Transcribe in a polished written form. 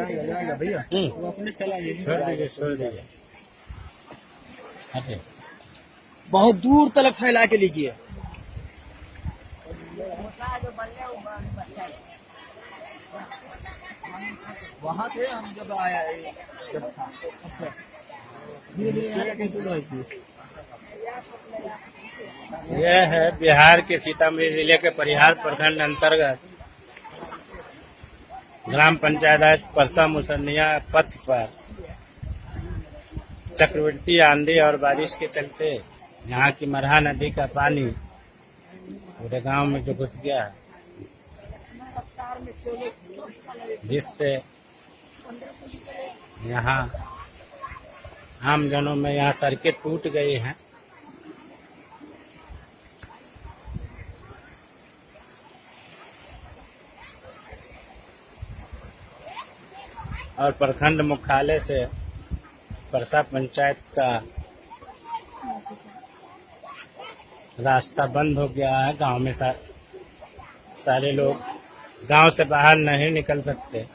भैया वो अपने चला छोड़ दीजिए हटे। बहुत दूर तक फैला के लीजिए। वहाँ थे हम जब आया जब था। अच्छा यह है बिहार के सीतामढ़ी जिले के परिहार प्रखंड अंतर्गत ग्राम पंचायत परसा मुसन्निया पथ पर चक्रवर्ती आंधी और बारिश के चलते यहाँ की मरहा नदी का पानी पूरे गांव में जो घुस गया है, जिससे यहाँ आम जनों में यहाँ सड़कें टूट गई हैं। और प्रखंड मुख्यालय से परसा पंचायत का रास्ता बंद हो गया है। गांव में सारे लोग गांव से बाहर नहीं निकल सकते।